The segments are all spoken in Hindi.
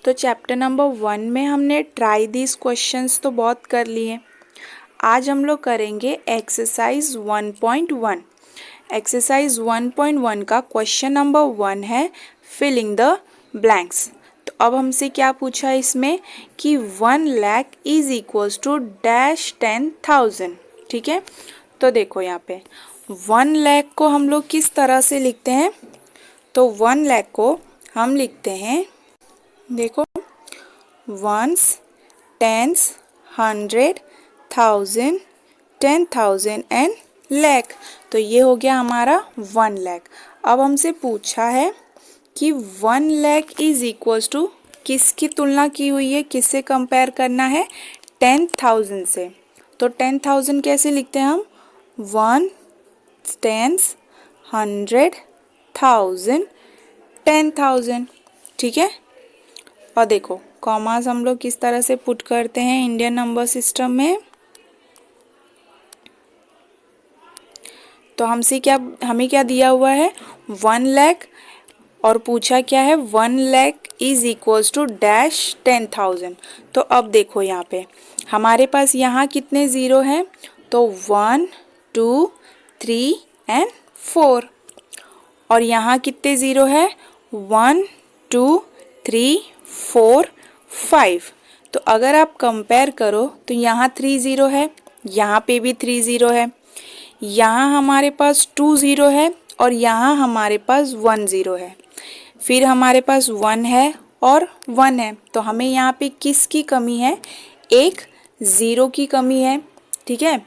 तो चैप्टर नंबर 1 में हमने ट्राई दीज क्वेश्चंस तो बहुत कर लिए। आज हम लोग करेंगे एक्सरसाइज 1.1। एक्सरसाइज 1.1 का क्वेश्चन नंबर 1 है फिलिंग द ब्लैंक्स। तो अब हमसे क्या पूछा है इसमें कि 1 lakh is equals to dash 10,000। ठीक है, तो देखो यहाँ पे 1 लाख को हम लोग किस तरह से लिखते हैं। तो 1 लाख को हम लिखते हैं, देखो, वंस, टेंस, 100, 1000, 10,000 एंड लाख। तो ये हो गया हमारा 1 लाख। अब हमसे पूछा है कि 1 लाख इज इक्वल्स टू किसकी तुलना की हुई है, किससे कंपेयर करना है, 10,000 से। तो 10,000 कैसे लिखते हैं हम, 1, टेंस, 100, 1000, 10,000। ठीक है, और देखो कॉमास हम लोग किस तरह से पुट करते हैं इंडियन नंबर सिस्टम में। तो हमें क्या दिया हुआ है, 1 लाख, और पूछा क्या है, 1 lakh is equals to dash 10,000। तो अब देखो यहाँ पे हमारे पास यहाँ कितने ज़ीरो हैं, तो 1, 2, 3 एंड 4। और यहाँ कितने ज़ीरो है, 1, 2, 3, 4, 5। तो अगर आप कंपेयर करो तो यहाँ 3 ज़ीरो है, यहाँ पे भी 3 ज़ीरो है, यहाँ हमारे पास 2 ज़ीरो है और यहाँ हमारे पास 1 ज़ीरो है, फिर हमारे पास 1 है और 1 है। तो हमें यहाँ पे किसकी कमी है, एक ज़ीरो की कमी है। ठीक है,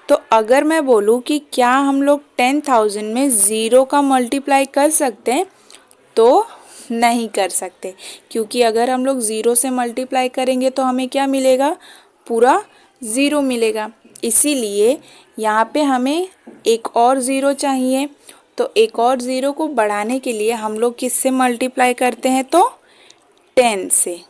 तो अगर मैं बोलूँ कि क्या हम लोग 10,000 में ज़ीरो का मल्टीप्लाई कर सकते हैं, तो नहीं कर सकते, क्योंकि अगर हम लोग ज़ीरो से मल्टीप्लाई करेंगे तो हमें क्या मिलेगा, पूरा ज़ीरो मिलेगा। इसीलिए यहाँ पे हमें एक और ज़ीरो चाहिए। तो एक और ज़ीरो को बढ़ाने के लिए हम लोग किससे मल्टीप्लाई करते हैं, तो 10 से।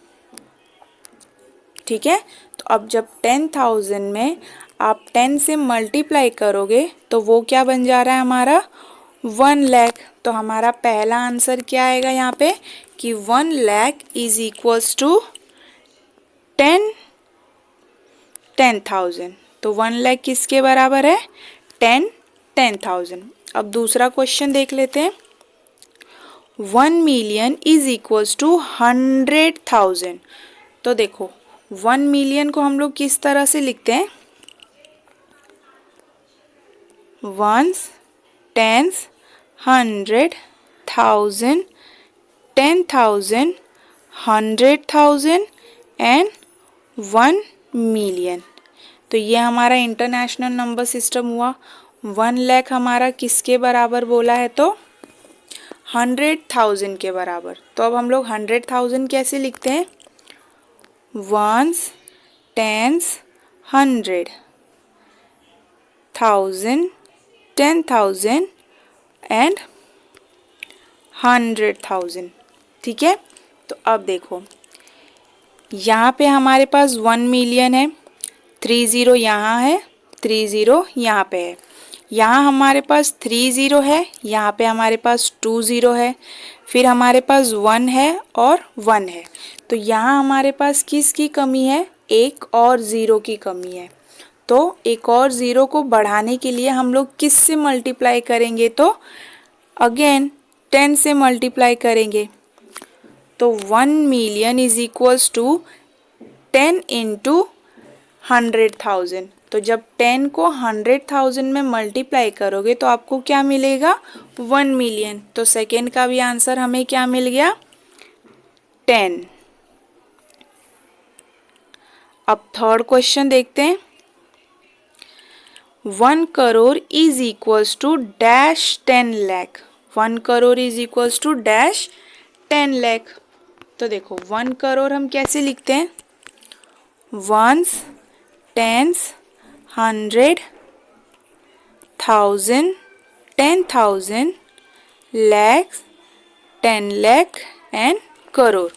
ठीक है, तो अब जब 10,000 में आप 10 से मल्टीप्लाई करोगे तो वो क्या बन जा रहा है हमारा, 1 लाख। तो हमारा पहला आंसर क्या आएगा यहाँ पे कि 1 लाख इज इक्वल्स टू 10,000। तो 1 लाख किसके बराबर है, 10,000। अब दूसरा क्वेश्चन देख लेते हैं। 1 मिलियन इज इक्वल्स टू 100,000। तो देखो 1 मिलियन को हम लोग किस तरह से लिखते हैं, वंस, टेंस, 100, 1000, 10,000, 100,000 एंड 1 मिलियन। तो ये हमारा इंटरनेशनल नंबर सिस्टम हुआ। 1 लाख हमारा किसके बराबर बोला है, तो 100,000 के बराबर। तो अब हम लोग 100,000 कैसे लिखते हैं, वंस, टेंस, 100, 1000, 10,000 एंड 100,000। ठीक है, तो अब देखो यहाँ पे हमारे पास 1 मिलियन है, 3 ज़ीरो यहाँ है, 3 ज़ीरो यहाँ पे है, यहाँ हमारे पास 3 ज़ीरो है, यहाँ पे हमारे पास 2 ज़ीरो है, फिर हमारे पास 1 है और 1 है। तो यहाँ हमारे पास किसकी कमी है, एक और ज़ीरो की कमी है। तो एक और ज़ीरो को बढ़ाने के लिए हम लोग किस से मल्टीप्लाई करेंगे, तो अगेन 10 से मल्टीप्लाई करेंगे। तो 1 million is equals to 10 into 100,000। तो जब 10 को 100,000 में मल्टीप्लाई करोगे तो आपको क्या मिलेगा, 1 मिलियन। तो सेकेंड का भी आंसर हमें क्या मिल गया, 10। अब थर्ड क्वेश्चन देखते हैं। 1 crore is equals to dash 10 lakh. 1 crore is equals to dash 10 lakh. तो देखो 1 करोड़ हम कैसे लिखते हैं, ones, tens, 100, 1000, 10,000, lakh, 10 lakh and crore.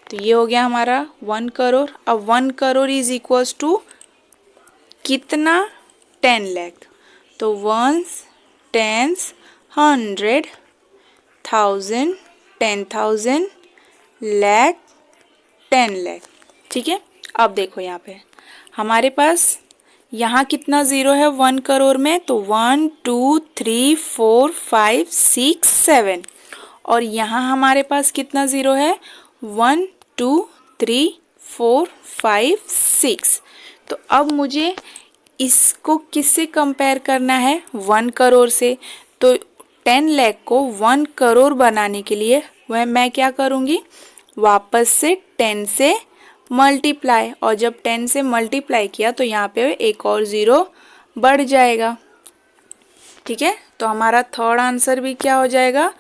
तो ये हो गया हमारा 1 करोड़। अब 1 करोड़ इज इक्वल्स टू कितना, 10 लाख। तो वंस, टेंस, 100, 1000, 10,000, लाख, 10 लाख। ठीक है, अब देखो यहाँ पे हमारे पास यहाँ कितना ज़ीरो है 1 करोड़ में, तो 1 2 3 4 5 6 7, और यहाँ हमारे पास कितना ज़ीरो है 1 2 3 4 5 6। तो अब मुझे इसको किससे कंपेयर करना है 1 करोड़ से। तो 10 लाख को 1 करोड़ बनाने के लिए वह मैं क्या करूँगी, वापस से 10 से मल्टीप्लाई, और जब 10 से मल्टीप्लाई किया तो यहाँ पे एक और ज़ीरो बढ़ जाएगा। ठीक है, तो हमारा थर्ड आंसर भी क्या हो जाएगा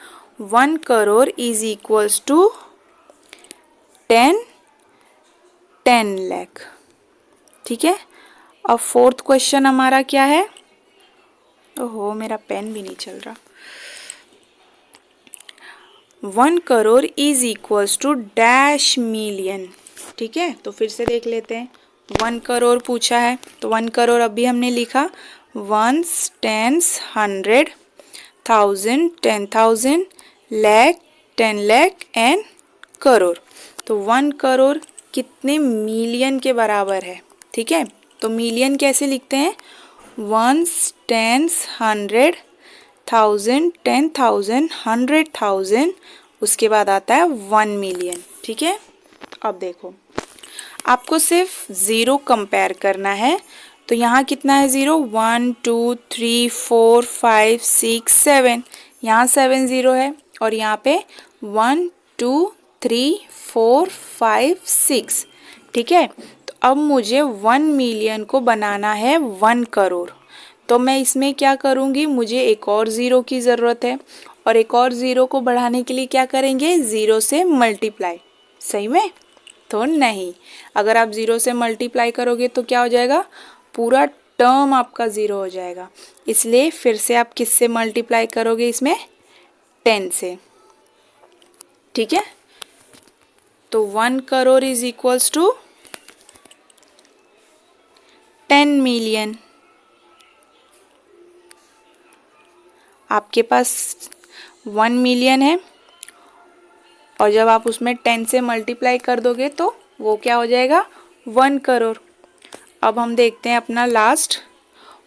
1 crore is equals to 10 lakh. ठीक है, अब फोर्थ क्वेश्चन हमारा क्या है, ओहो मेरा पेन भी नहीं चल रहा। 1 crore is equals to dash million. ठीक है, तो फिर से देख लेते हैं। 1 करोड़ पूछा है, तो 1 करोड़ अभी हमने लिखा ones, tens, 100, 1000, 10,000, lakh, 10 lakh and crore. तो 1 करोड़ कितने मिलियन के बराबर है। ठीक है, तो मिलियन कैसे लिखते हैं, वंस, टेंस, 100, 1000, 10,000, 100,000, उसके बाद आता है 1 मिलियन। ठीक है, अब देखो आपको सिर्फ ज़ीरो कंपेयर करना है। तो यहाँ कितना है ज़ीरो 1 2 3 4 5 6 7, यहाँ 7 ज़ीरो है, और यहाँ पे 1 2 3 4 5 6। ठीक है, तो अब मुझे 1 मिलियन को बनाना है 1 करोड़। तो मैं इसमें क्या करूँगी, मुझे एक और ज़ीरो की ज़रूरत है, और एक और ज़ीरो को बढ़ाने के लिए क्या करेंगे, ज़ीरो से मल्टीप्लाई। सही में तो नहीं, अगर आप ज़ीरो से मल्टीप्लाई करोगे तो क्या हो जाएगा, पूरा टर्म आपका ज़ीरो हो जाएगा। इसलिए फिर से आप किससे मल्टीप्लाई करोगे, इसमें 10 से। ठीक है, तो 1 crore is equals to 10 million. आपके पास 1 मिलियन है, और जब आप उसमें 10 से मल्टीप्लाई कर दोगे तो वो क्या हो जाएगा 1 करोड़। अब हम देखते हैं अपना last,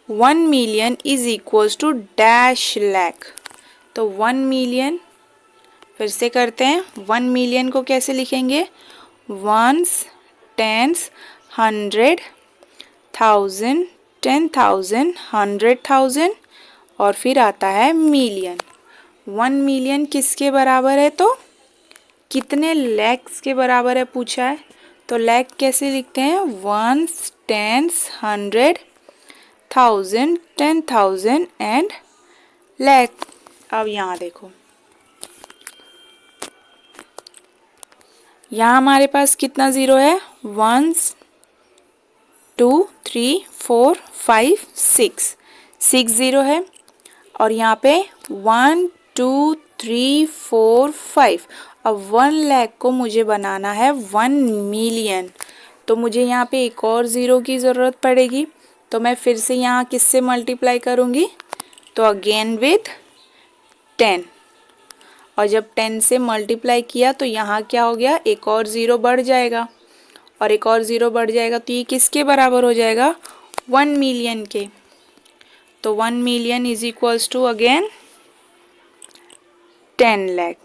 1 million is equals to dash lakh. तो 1 मिलियन फिर से करते हैं, 1 मिलियन को कैसे लिखेंगे, वंस, टेंस, 100, 1000, 10,000, 100,000, और फिर आता है मिलियन। 1 मिलियन किसके बराबर है, तो कितने लैक्स के बराबर है पूछा है। तो लैख कैसे लिखते हैं, वंस, टेंस, 100, 1000, 10,000 एंड लैख। अब यहाँ देखो, यहाँ हमारे पास कितना ज़ीरो है, 1 2 3 4 5 6 ज़ीरो है, और यहाँ पे 1 2 3 4 5। अब 1 लाख को मुझे बनाना है 1 मिलियन, तो मुझे यहाँ पे एक और ज़ीरो की ज़रूरत पड़ेगी। तो मैं फिर से यहाँ किससे मल्टीप्लाई करूँगी, तो अगेन विथ 10, और जब 10 से मल्टीप्लाई किया तो यहाँ क्या हो गया, एक और ज़ीरो बढ़ जाएगा, और एक और ज़ीरो बढ़ जाएगा, तो ये किसके बराबर हो जाएगा 1 मिलियन के। तो 1 million is equals to again 10 lakh.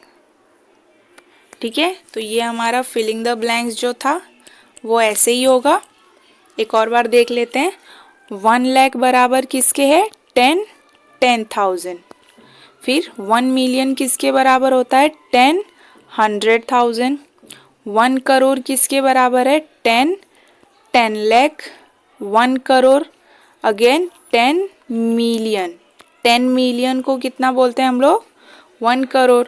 ठीक है, तो ये हमारा फिलिंग द ब्लैंक्स जो था वो ऐसे ही होगा। एक और बार देख लेते हैं, 1 लाख बराबर किसके है 10, 10,000। फिर 1 मिलियन किसके बराबर होता है 10, 100,000। 1 करोड़ किसके बराबर है 10, 10 lakh. 1 crore again 10 million. 10 million को कितना बोलते हैं हम लोग 1 करोड़।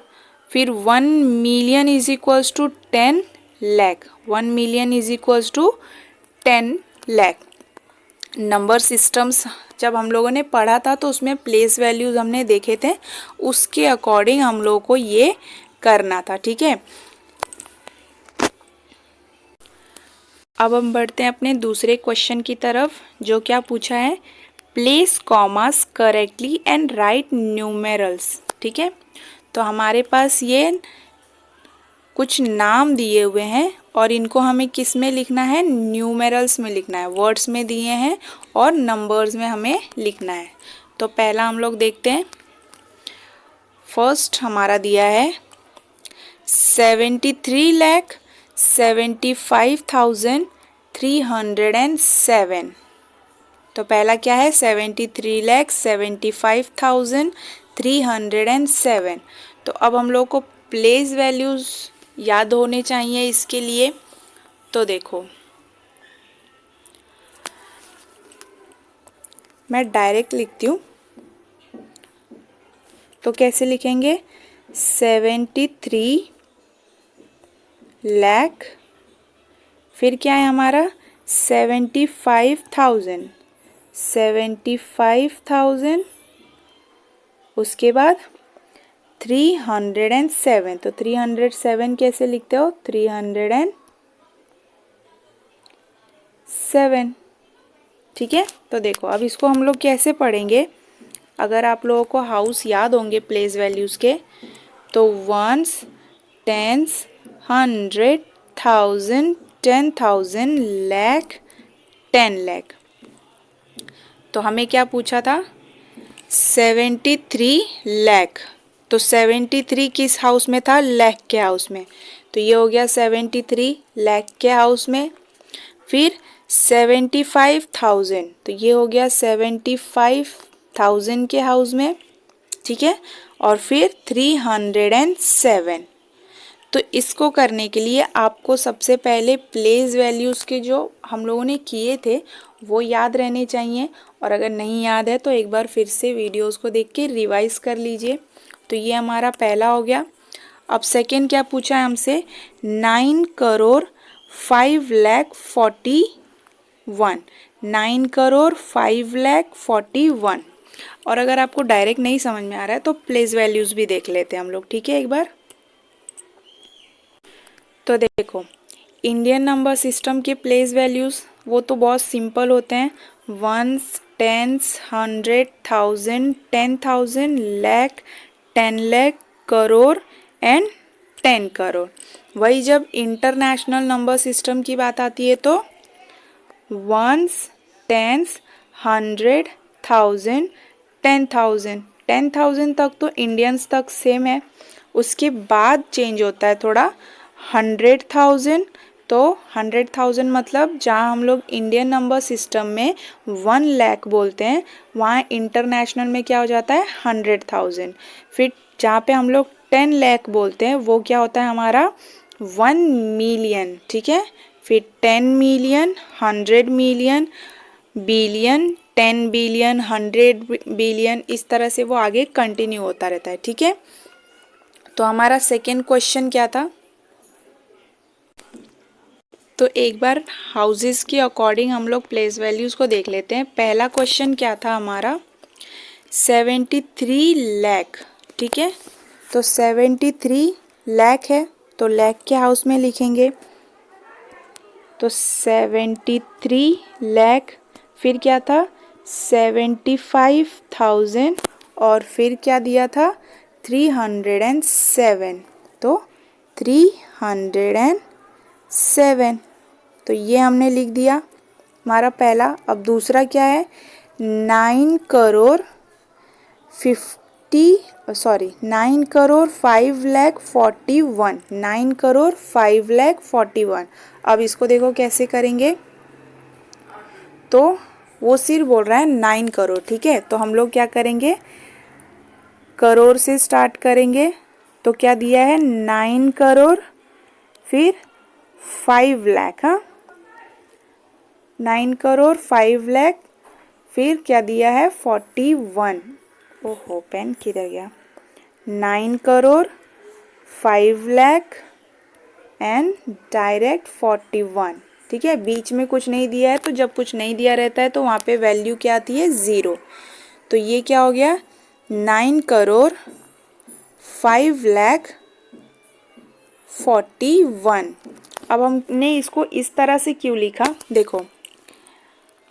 फिर 1 million is equals to 10 lakh. 1 million is equals to 10 lakh. Number systems जब हम लोगों ने पढ़ा था तो उसमें प्लेस वैल्यूज़ हमने देखे थे, उसके अकॉर्डिंग हम लोगों को ये करना था। ठीक है, अब हम बढ़ते हैं अपने दूसरे क्वेश्चन की तरफ, जो क्या पूछा है, place commas correctly and right numerals. ठीक है, तो हमारे पास ये कुछ नाम दिए हुए हैं और इनको हमें किस में लिखना है, न्यूमेरल्स में लिखना है, वर्ड्स में दिए हैं और नंबर्स में हमें लिखना है। तो पहला हम लोग देखते हैं। फर्स्ट हमारा दिया है 73,75,307। तो पहला क्या है, 73,75,307। तो अब हम लोग को प्लेस वैल्यूज़ याद होने चाहिए इसके लिए। तो देखो मैं डायरेक्ट लिखती हूँ। तो कैसे लिखेंगे, 73 लाख, फिर क्या है हमारा 75,000, उसके बाद 307। तो 307 कैसे लिखते हो, 307। ठीक है। तो देखो अब इसको हम लोग कैसे पढ़ेंगे। अगर आप लोगों को हाउस याद होंगे प्लेस वैल्यूज़ के, तो वंस, टेंस, 100, 1000, 10,000, लाख, 10 लाख। तो हमें क्या पूछा था, 73 लाख। तो 73 किस हाउस में था, लाख के हाउस में। तो ये हो गया 73 लाख के हाउस में। फिर 75,000, तो ये हो गया 75,000 के हाउस में। ठीक है। और फिर 307। तो इसको करने के लिए आपको सबसे पहले प्लेस वैल्यूज़ के जो हम लोगों ने किए थे वो याद रहने चाहिए, और अगर नहीं याद है तो एक बार फिर से वीडियोस को देख के रिवाइज कर लीजिए। तो ये हमारा पहला हो गया। अब सेकंड क्या पूछा है हमसे, 9,05,41,9 9,05,41। और अगर आपको डायरेक्ट नहीं समझ में आ रहा है तो प्लेस वैल्यूज़ भी देख लेते हैं हम लोग। ठीक है, एक बार। तो देखो इंडियन नंबर सिस्टम के प्लेस वैल्यूज़ वो तो बहुत सिंपल होते हैं, ones, tens, 100, 1000, 10,000, lakh, 10 lakh, crore and 10 crore. वही जब इंटरनेशनल नंबर सिस्टम की बात आती है तो वंस, टेंस, 100, 1000, 10,000, 10,000 तक तो इंडियंस तक सेम है। उसके बाद चेंज होता है थोड़ा 100,000। तो 100,000 मतलब जहाँ हम लोग इंडियन नंबर सिस्टम में 1 लाख बोलते हैं, वहाँ इंटरनेशनल में क्या हो जाता है 100,000। फिर जहाँ पे हम लोग 10 लाख बोलते हैं वो क्या होता है हमारा 1 मिलियन। ठीक है। फिर 10 million, 100 million, billion, 10 billion, 100 billion, इस तरह से वो आगे कंटिन्यू होता रहता है। ठीक है। तो हमारा सेकेंड क्वेश्चन क्या था, तो एक बार हाउसेस के अकॉर्डिंग हम लोग प्लेस वैल्यूज़ को देख लेते हैं। पहला क्वेश्चन क्या था हमारा, 73 लाख। ठीक है। तो 73 लाख है तो लाख के हाउस में लिखेंगे। तो 73 लाख, फिर क्या था 75,000 और फिर क्या दिया था 307। तो 307, तो ये हमने लिख दिया हमारा पहला। अब दूसरा क्या है, 9,05,41,9 9,05,41। अब इसको देखो कैसे करेंगे। तो वो सिर्फ बोल रहा है 9 करोड़। ठीक है। तो हम लोग क्या करेंगे, करोड़ से स्टार्ट करेंगे। तो क्या दिया है 9 करोड़, फिर 5 लाख। हाँ, 9 करोड़ 5 लाख, फिर क्या दिया है 41। ओहो पेन किधर गया, 9 करोड़ 5 लाख एंड डायरेक्ट 41। ठीक है। बीच में कुछ नहीं दिया है, तो जब कुछ नहीं दिया रहता है तो वहाँ पे वैल्यू क्या आती है, 0। तो ये क्या हो गया 9 करोड़ 5 लाख 41। अब हमने इसको इस तरह से क्यों लिखा, देखो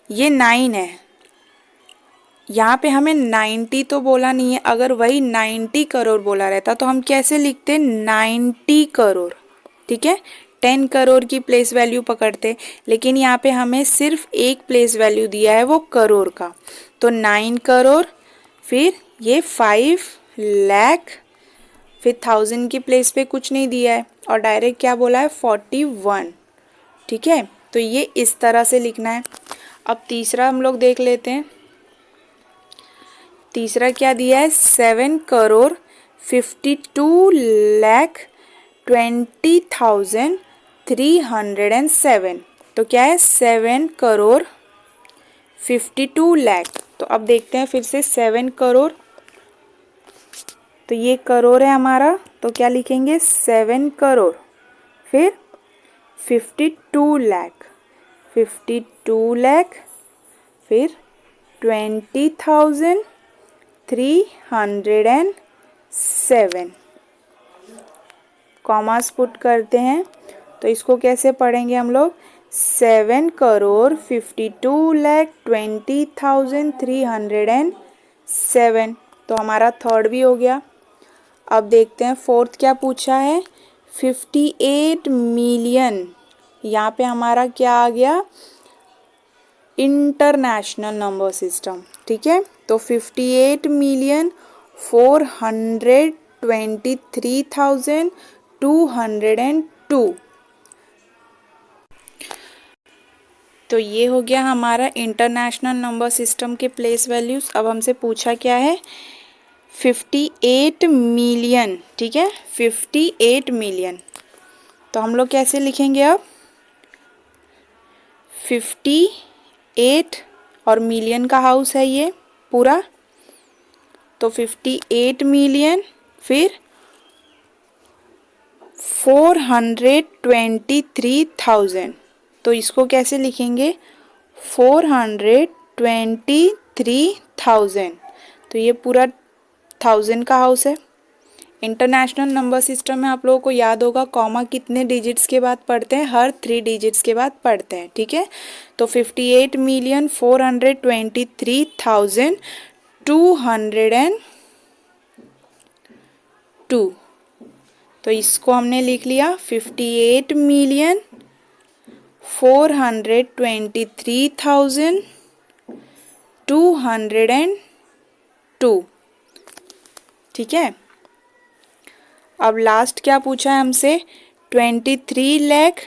ये 9 है, यहाँ पे हमें 90 तो बोला नहीं है। अगर वही 90 करोड़ बोला रहता तो हम कैसे लिखते 90 करोड़। ठीक है, 10 करोड़ की प्लेस वैल्यू पकड़ते, लेकिन यहाँ पे हमें सिर्फ एक प्लेस वैल्यू दिया है वो करोड़ का, तो 9 करोड़, फिर ये 5 लाख, फिर 1000 की प्लेस पे कुछ नहीं दिया है और डायरेक्ट क्या बोला है 41। ठीक है, तो ये इस तरह से लिखना है। अब तीसरा हम लोग देख लेते हैं। तीसरा क्या दिया है 7 करोड़ 52,20,307। तो क्या है 7 करोड़ 52 लाख। तो अब देखते हैं फिर से 7 करोड़, तो ये करोड़ है हमारा, तो क्या लिखेंगे 7 करोड़, फिर 52 लाख, 52 लाख, फिर 20,307 कॉमास पुट करते हैं। तो इसको कैसे पढ़ेंगे हम लोग 7 करोड़ 52 लाख 20,307। तो हमारा थर्ड भी हो गया। अब देखते हैं फोर्थ क्या पूछा है 58 मिलियन। यहाँ पे हमारा क्या आ गया इंटरनेशनल नंबर सिस्टम। ठीक है, तो 58,423,202। तो ये हो गया हमारा इंटरनेशनल नंबर सिस्टम के प्लेस वैल्यूज। अब हमसे पूछा क्या है 58 मिलियन। ठीक है, 58 मिलियन, तो हम लोग कैसे लिखेंगे अब 58 और मिलियन का हाउस है ये पूरा, तो 58 मिलियन, फिर 423,000। तो इसको कैसे लिखेंगे 423,000। तो ये पूरा 1000 का हाउस है। इंटरनेशनल नंबर सिस्टम में आप लोगों को याद होगा कॉमा कितने डिजिट्स के बाद पढ़ते हैं, हर 3 डिजिट्स के बाद पढ़ते हैं। ठीक है, तो 58,423,202। तो इसको हमने लिख लिया 58,423,202। ठीक है, अब लास्ट क्या पूछा है हमसे 23,30,010।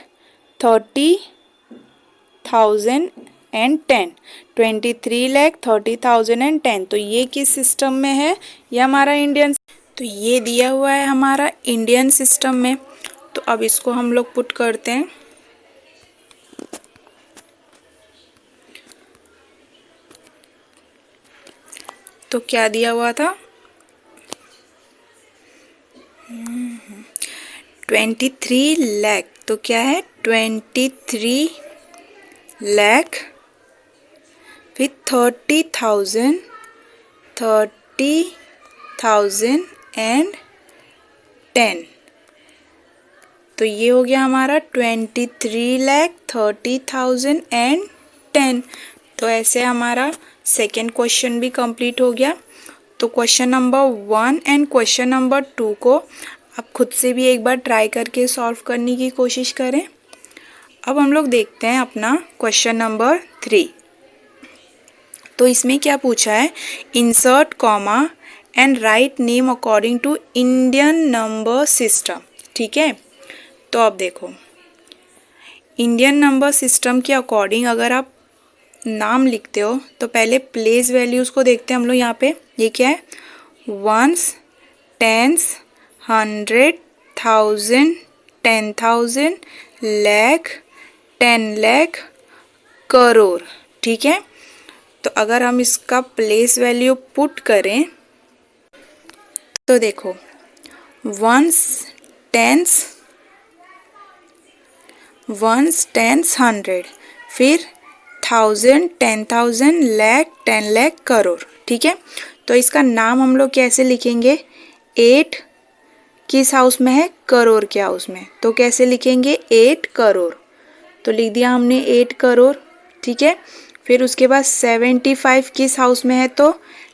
23,30,010। तो ये किस सिस्टम में है, ये हमारा इंडियन, तो ये दिया हुआ है हमारा इंडियन सिस्टम में। तो अब इसको हम लोग पुट करते हैं। तो क्या दिया हुआ था 23 लाख, तो क्या है 23 लाख, फिर 30,000 एंड 10। तो ये हो गया हमारा 23,30,000 एंड 10। तो ऐसे हमारा सेकेंड क्वेश्चन भी कंप्लीट हो गया। तो question number 1 and question number 2 को आप खुद से भी एक बार ट्राई करके सॉल्व करने की कोशिश करें। अब हम लोग देखते हैं अपना क्वेश्चन नंबर 3। तो इसमें क्या पूछा है insert comma and write name according to Indian number system. ठीक है, तो अब देखो इंडियन नंबर सिस्टम के अकॉर्डिंग अगर आप नाम लिखते हो तो पहले प्लेस वैल्यूज़ को देखते हैं हम लोग। यहाँ पे ये क्या है वंस, टेंस, 100, 1000, 10,000, लाख, 10 लाख, करोड़। ठीक है, तो अगर हम इसका प्लेस वैल्यू पुट करें तो देखो वंस, टेंस, 100, फिर 1000, 10,000, लाख, 10 लाख, करोड़। ठीक है, तो इसका नाम हम लोग कैसे लिखेंगे 8 किस हाउस में है करोड़ के हाउस में, तो कैसे लिखेंगे 8 करोड़। तो लिख दिया हमने 8 करोड़। ठीक है, फिर उसके बाद 75 किस हाउस में है तो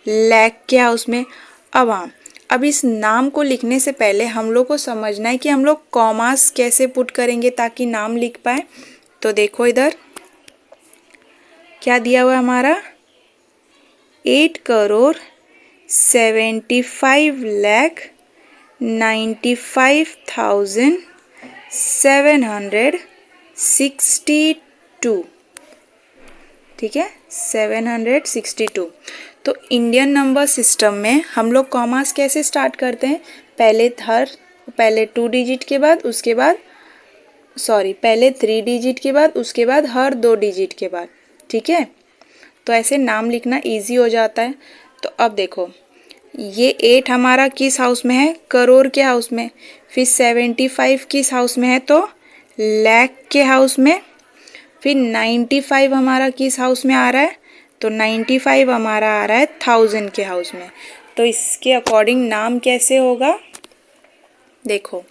लाख के हाउस में। अब हाँ अब इस नाम को लिखने से पहले हम लोग को समझना है कि हम लोग कॉमास कैसे पुट करेंगे ताकि नाम लिख पाए। तो देखो इधर क्या दिया हुआ है हमारा 8,75,95,762। ठीक है, 762। तो इंडियन नंबर सिस्टम में हम लोग कॉमास कैसे स्टार्ट करते हैं, पहले 2 डिजिट के बाद उसके बाद पहले 3 डिजिट के बाद उसके बाद हर 2 डिजिट के बाद। ठीक है, तो ऐसे नाम लिखना इजी हो जाता है। तो अब देखो ये 8 हमारा किस हाउस में है, करोड़ के हाउस में। फिर 75 किस हाउस में है, तो लाख के हाउस में। फिर 95 हमारा किस हाउस में आ रहा है, तो 95 हमारा आ रहा है 1000 के हाउस में। तो इसके अकॉर्डिंग नाम कैसे होगा, देखो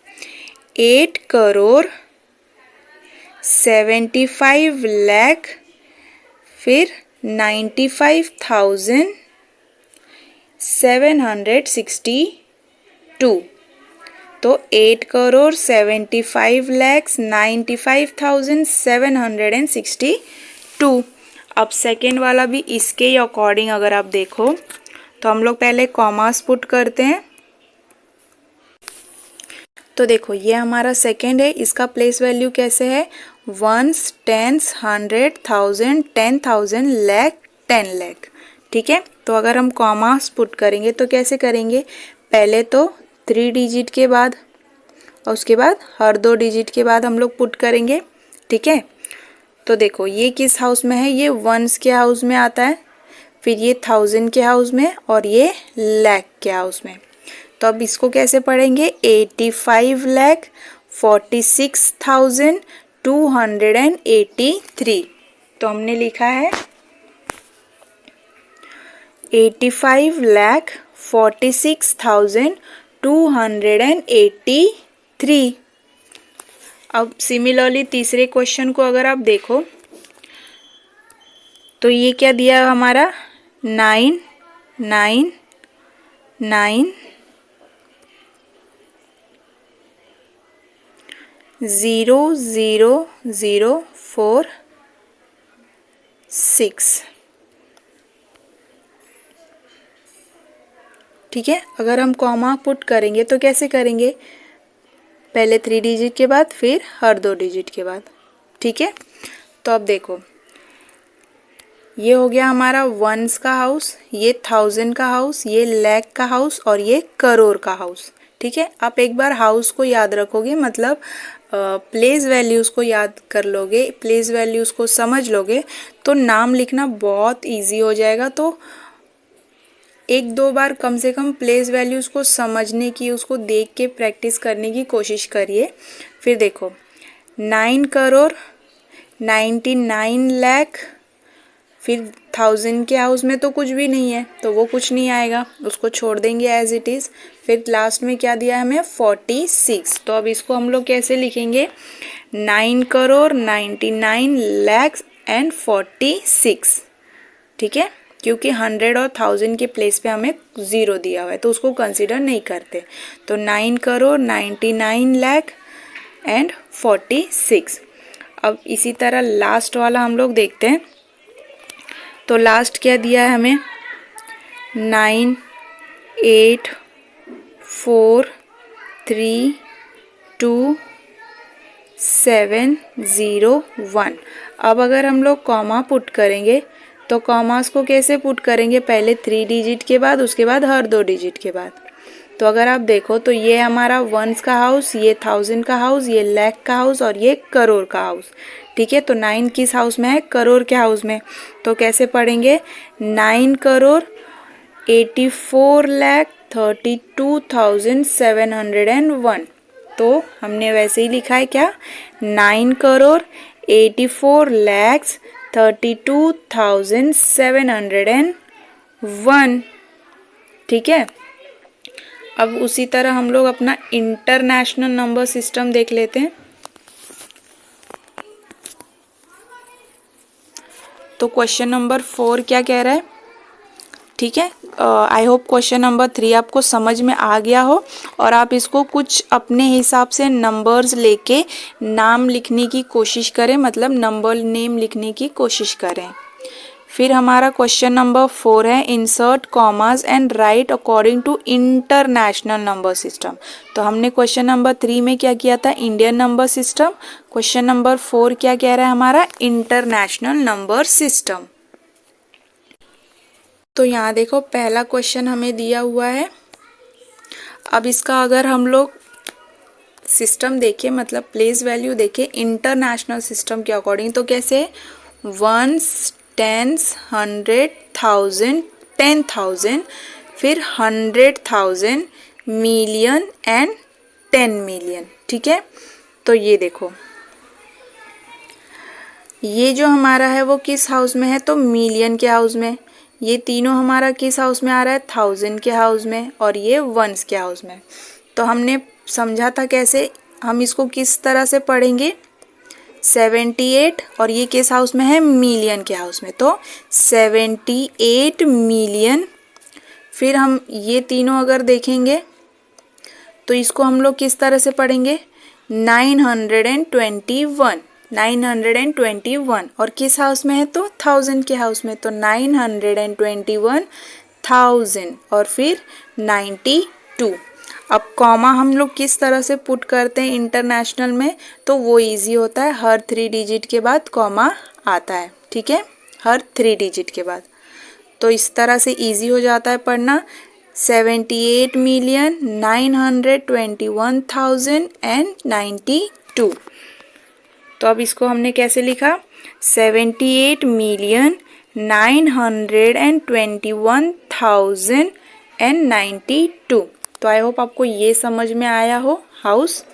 8,75 लाख फिर 95,762। तो 8,75,95,762। अब सेकेंड वाला भी इसके ही अकॉर्डिंग अगर आप देखो तो हम लोग पहले कॉमास पुट करते हैं। तो देखो ये हमारा सेकेंड है, इसका प्लेस वैल्यू कैसे है, वंस, टेंस, 100, 1000, 10,000, लाख, 10 लाख। ठीक है, तो अगर हम कॉमास पुट करेंगे तो कैसे करेंगे, पहले तो 3 डिजिट के बाद और उसके बाद हर 2 डिजिट के बाद हम लोग पुट करेंगे। ठीक है, तो देखो ये किस हाउस में है, ये वंस के हाउस में आता है, फिर ये 1000 के हाउस में और ये लाख के हाउस में। तो अब इसको कैसे पढ़ेंगे, 85,46,283। तो हमने लिखा है 85,46,283। अब सिमिलरली तीसरे क्वेश्चन को अगर आप देखो तो ये क्या दिया है हमारा 9,9,9,0,0,0,4,6। ठीक है, अगर हम कॉमा पुट करेंगे तो कैसे करेंगे, पहले 3 डिजिट के बाद फिर हर 2 डिजिट के बाद। ठीक है, तो अब देखो ये हो गया हमारा वंस का हाउस, ये 1000 का हाउस, ये लाख का हाउस और ये करोड़ का हाउस। ठीक है, आप एक बार हाउस को याद रखोगे, मतलब प्लेस वैल्यूज़ को याद कर लोगे, प्लेस वैल्यूज़ को समझ लोगे तो नाम लिखना बहुत इजी हो जाएगा। तो 1-2 बार कम से कम प्लेस वैल्यूज़ को समझने की, उसको देख के प्रैक्टिस करने की कोशिश करिए। फिर देखो 9 करोड़, 99 लाख, फिर 1000 के हाउस में तो कुछ भी नहीं है तो वो कुछ नहीं आएगा, उसको छोड़ देंगे एज इट इज़। फिर लास्ट में क्या दिया है हमें 46। तो अब इसको हम लोग कैसे लिखेंगे, 9 करोड़ 99 लाख एंड 46। ठीक है, क्योंकि 100 और 1000 के प्लेस पे हमें 0 दिया हुआ है तो उसको कंसिडर नहीं करते। तो 9 करोड़ 99 लाख एंड 46। अब इसी तरह लास्ट वाला हम लोग देखते हैं। तो लास्ट क्या दिया है हमें 9, 8, 4, 3, 2, 7, 0, 1। अब अगर हम लोग कॉमा पुट करेंगे तो कॉमास को कैसे पुट करेंगे, पहले 3 डिजिट के बाद उसके बाद हर 2 डिजिट के बाद। तो अगर आप देखो तो ये हमारा वंस का हाउस, ये 1000 का हाउस, ये लाख का हाउस और ये करोड़ का हाउस। ठीक है, तो 9 किस हाउस में है, करोड़ के हाउस में। तो कैसे पढ़ेंगे, 9 करोड़ 84,32,701। तो हमने वैसे ही लिखा है क्या, 9 करोड़ 84,32,701। ठीक है, अब उसी तरह हम लोग अपना इंटरनेशनल नंबर सिस्टम देख लेते हैं। तो क्वेश्चन नंबर 4 क्या कह रहा है, ठीक है। आई होप क्वेश्चन नंबर 3 आपको समझ में आ गया हो और आप इसको कुछ अपने हिसाब से नंबर्स लेके नाम लिखने की कोशिश करें, मतलब नंबर नेम लिखने की कोशिश करें। फिर हमारा क्वेश्चन नंबर 4 है insert commas and write according to international number system. तो हमने क्वेश्चन नंबर 3 में क्या किया था, Indian number system. Question number 4 क्या कह रहा है हमारा, इंटरनेशनल नंबर सिस्टम। तो यहाँ देखो पहला क्वेश्चन हमें दिया हुआ है। अब इसका अगर हम लोग सिस्टम देखें, मतलब प्लेस वैल्यू देखें इंटरनेशनल सिस्टम के अकॉर्डिंग, तो कैसे, वंस, टेंस, 100, 1000, 10,000, फिर 100,000, मिलियन एंड 10 मिलियन। ठीक है। तो ये देखो ये जो हमारा है वो किस हाउस में है, तो मिलियन के हाउस में। ये तीनों हमारा किस हाउस में आ रहा है, 1000 के हाउस में, और ये वंस के हाउस में। तो हमने समझा था कैसे, हम इसको किस तरह से पढ़ेंगे, 78, और ये किस हाउस में है, मिलियन के हाउस में, तो 78 मिलियन। फिर हम ये तीनों अगर देखेंगे तो इसको हम लोग किस तरह से पढ़ेंगे, 921, 921, और किस हाउस में है, तो 1000 के हाउस में, तो 921,000, और फिर 92। अब कॉमा हम लोग किस तरह से पुट करते हैं इंटरनेशनल में, तो वो इजी होता है, हर 3 डिजिट के बाद कॉमा आता है। ठीक है, हर 3 डिजिट के बाद। तो इस तरह से इजी हो जाता है पढ़ना, 78,921,092। तो अब इसको हमने कैसे लिखा, 78,921,092। तो आई होप आपको ये समझ में आया हो हाउस।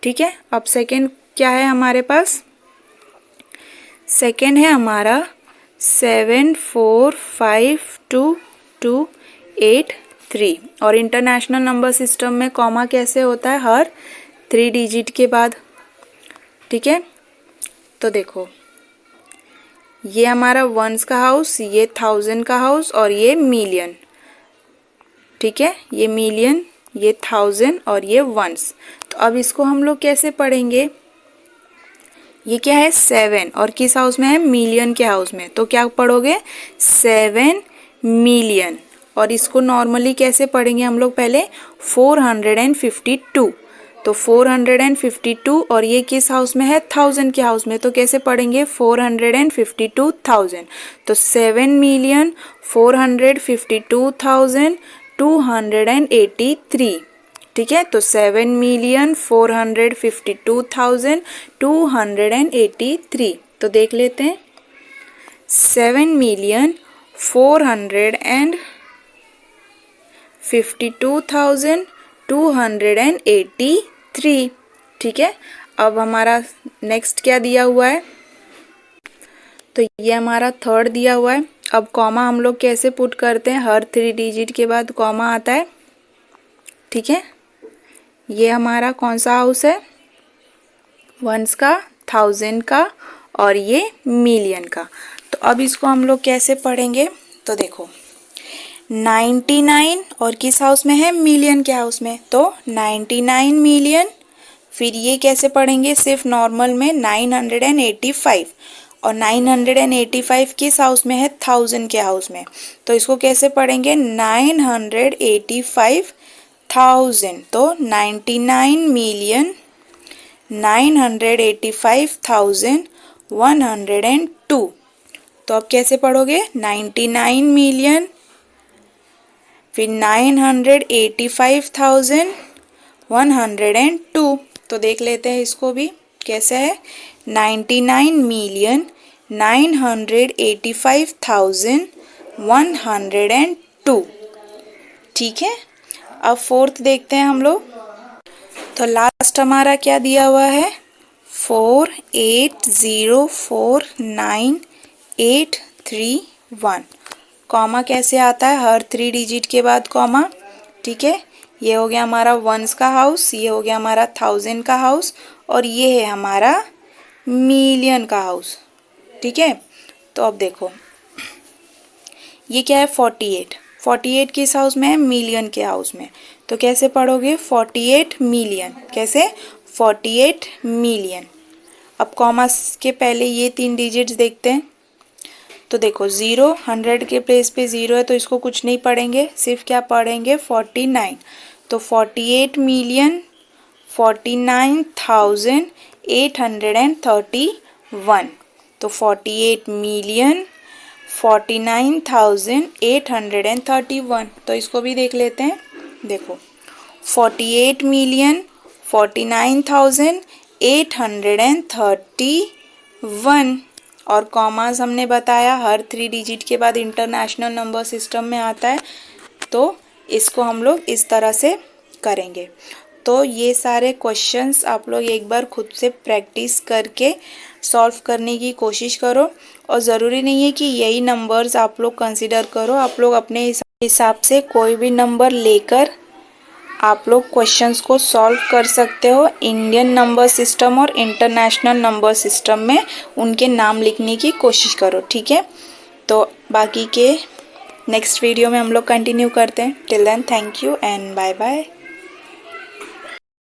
ठीक है। अब सेकंड क्या है हमारे पास, सेकंड है हमारा 745223, और इंटरनेशनल नंबर सिस्टम में कॉमा कैसे होता है, हर 3 डिजिट के बाद। ठीक है। तो देखो ये हमारा वंस का हाउस, ये 1000 का हाउस, और ये मिलियन। ठीक है, ये मिलियन, ये 1000, और ये वंस। तो अब इसको हम लोग कैसे पढ़ेंगे, ये क्या है, 7, और किस हाउस में है, मिलियन के हाउस में। तो क्या पढ़ोगे, 7 मिलियन, और इसको नॉर्मली कैसे पढ़ेंगे हम लोग, पहले 452। तो 452, और ये किस हाउस में है, 1000 के हाउस में, तो कैसे पढ़ेंगे, 452,000। तो 7,452,283। ठीक है। तो 7,452,283। तो देख लेते हैं, 7,452,283। ठीक है। अब हमारा नेक्स्ट क्या दिया हुआ है, तो ये हमारा थर्ड दिया हुआ है। अब कॉमा हम लोग कैसे पुट करते हैं, हर 3 डिजिट के बाद कॉमा आता है। ठीक है। ये हमारा कौन सा हाउस है, वंस का, 1000 का, और ये मिलियन का। तो अब इसको हम लोग कैसे पढ़ेंगे, तो देखो 99, और किस हाउस में है, मिलियन के हाउस में, तो 99 मिलियन। फिर ये कैसे पढ़ेंगे, सिर्फ नॉर्मल में 985, और 985 किस हाउस में है, 1000 के हाउस में। तो इसको कैसे पढ़ेंगे, 985,000। तो 99 मिलियन 985,102। तो अब कैसे पढ़ोगे, 99 मिलियन, फिर 985,102। तो देख लेते हैं इसको भी कैसे है, 99 मिलियन 985,102। ठीक है। अब फोर्थ देखते हैं हम लोग। तो लास्ट हमारा क्या दिया हुआ है, 48049831। कॉमा कैसे आता है, हर 3 डिजिट के बाद कॉमा। ठीक है। ये हो गया हमारा वंस का हाउस, ये हो गया हमारा 1000 का हाउस, और ये है हमारा मिलियन का हाउस। ठीक है। तो अब देखो ये क्या है 48, 48 किस हाउस में है, मिलियन के हाउस में। तो कैसे पढ़ोगे 48 मिलियन, कैसे 48 मिलियन। अब कॉमा के पहले ये 3 डिजिट्स देखते हैं। तो देखो 0 100 के प्लेस पे 0 है तो इसको कुछ नहीं पढ़ेंगे, सिर्फ क्या पढ़ेंगे 49। तो 48 मिलियन 49,831। तो 48 मिलियन 49,831। तो इसको भी देख लेते हैं। देखो 48 मिलियन 49,831 और कॉमास हमने बताया हर 3 डिजिट के बाद इंटरनेशनल नंबर सिस्टम में आता है। तो इसको हम लोग इस तरह से करेंगे। तो ये सारे क्वेश्चंस आप लोग एक बार खुद से प्रैक्टिस करके सॉल्व करने की कोशिश करो। और ज़रूरी नहीं है कि यही नंबर्स आप लोग कंसीडर करो, आप लोग अपने हिसाब से कोई भी नंबर लेकर आप लोग क्वेश्चंस को सॉल्व कर सकते हो। इंडियन नंबर सिस्टम और इंटरनेशनल नंबर सिस्टम में उनके नाम लिखने की कोशिश करो, ठीक है। तो बाकी के नेक्स्ट वीडियो में हम लोग कंटिन्यू करते हैं। Till then thank you and bye bye.